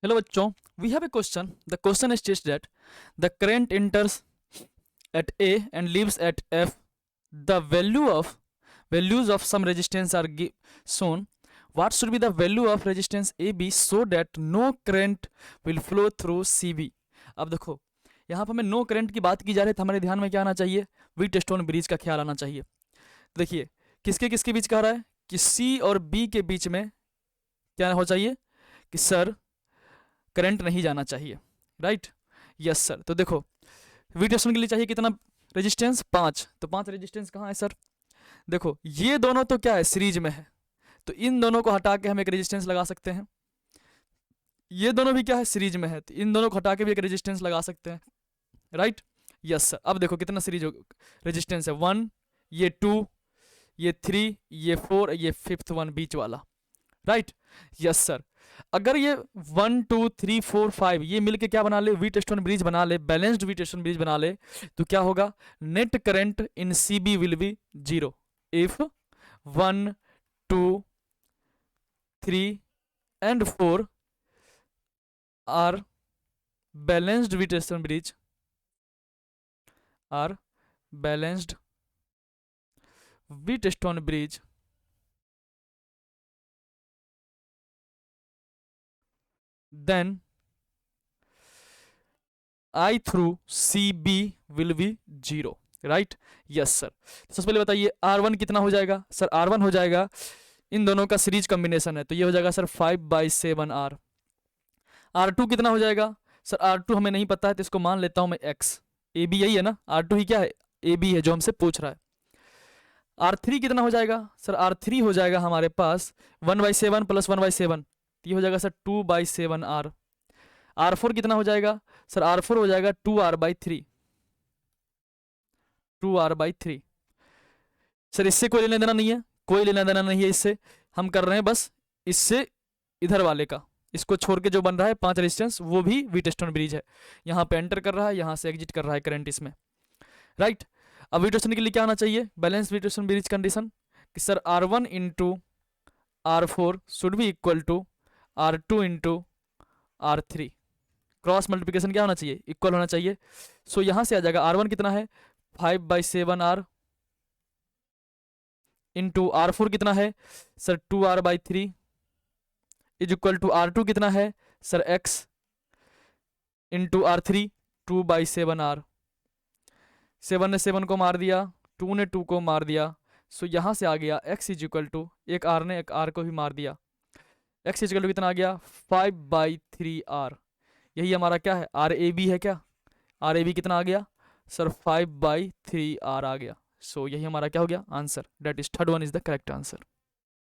Hello बच्चों, we have a question. The question states that the current enters at A and leaves at F. The values of some resistance are shown. What should be the value of resistance AB so that no current will flow through CB? अब देखो, यहाँ पर हमें no current की बात की जा रही है तो हमारे ध्यान में क्या आना चाहिए? व्हीटस्टोन ब्रिज का ख्याल आना चाहिए। देखिए, किसके किसके बीच कह रहा है कि C और B के बीच में क्या हो चाहिए कि सर करंट नहीं जाना चाहिए, राइट? Yes sir. तो देखो, व्हीटस्टोन के लिए चाहिए कितना रेजिस्टेंस? 5। तो 5 रेजिस्टेंस कहाँ है सर? देखो, ये दोनों तो क्या है, सीरीज में है, तो इन दोनों को हटा के हम एक रेजिस्टेंस लगा सकते हैं। ये दोनों भी क्या है, सीरीज में है, तो इन दोनों को हटा के भी एक रेजिस्टेंस लगा सकते हैं, राइट? Yes sir. अब देखो कितना सीरीज रेजिस्टेंस है, 1, ये 2, ये 3, ये 4, ये 5th वन बीच वाला, राइट? Yes sir. अगर ये 1 2 3 4 5 ये मिलके क्या बना ले, व्हीटस्टोन ब्रिज बना ले, बैलेंस्ड व्हीटस्टोन ब्रिज बना ले, तो क्या होगा? Net current in CB will be 0 if 1 2 3 and 4 are balanced Wheatstone bridge are balanced Wheatstone bridge then I through CB will be 0, right? Yes sir. सबसे पहले बताइए R1 कितना हो जाएगा? सर R1 हो जाएगा, इन दोनों का सीरीज कॉम्बिनेशन है तो ये हो जाएगा सर 5/7R। R2 कितना हो जाएगा? सर R2 हमें नहीं पता है तो इसको मान लेता हूं मैं X। AB यही है ना, R2 ही क्या है, AB है जो हमसे पूछ रहा है। R3 कितना हो जाएगा? सर R3 हो जाएगा हमारे पास 1/7 + 1/7, ये हो जाएगा सर 2/7R। R4 कितना हो जाएगा? सर R4 हो जाएगा 2R/3, 2R/3। सर इससे कोई लेना देना नहीं है, कोई लेना देना नहीं है इससे, हम कर रहे हैं बस इससे इधर वाले का, इसको छोड़ के जो बन रहा है 5 रेजिस्टेंस वो भी व्हीटस्टोन ब्रिज है, यहाँ पे एंटर कर रहा है, यहाँ से एग्जिट कर रहा है करंट इसमें, राइट? अब व्हीटस्टोन के लिए क्या आना चाहिए? बैलेंस व्हीटस्टोन ब्रिज कंडीशन कि sir R1 × R4 should be equal to R2 × R3। Cross multiplication क्या होना चाहिए? इक्वल होना चाहिए। सो यहाँ से आ जाएगा R1 कितना है 5/7R इंटू R4 कितना है sir 2R/3 is equal to R2 कितना है sir X into R3 2/7R। 7 ने 7 को मार दिया, 2 ने 2 को मार दिया, सो यहाँ से आ गया X इज इक्वल टू, एक R ने एक R को भी मार दिया, X इज इक्वल टू कितना आ गया 5/3R। यही हमारा क्या है, RAB है क्या? RAB कितना आ गया सर 5/3R आ गया। सो यही हमारा क्या हो गया answer, that is third one is the correct answer.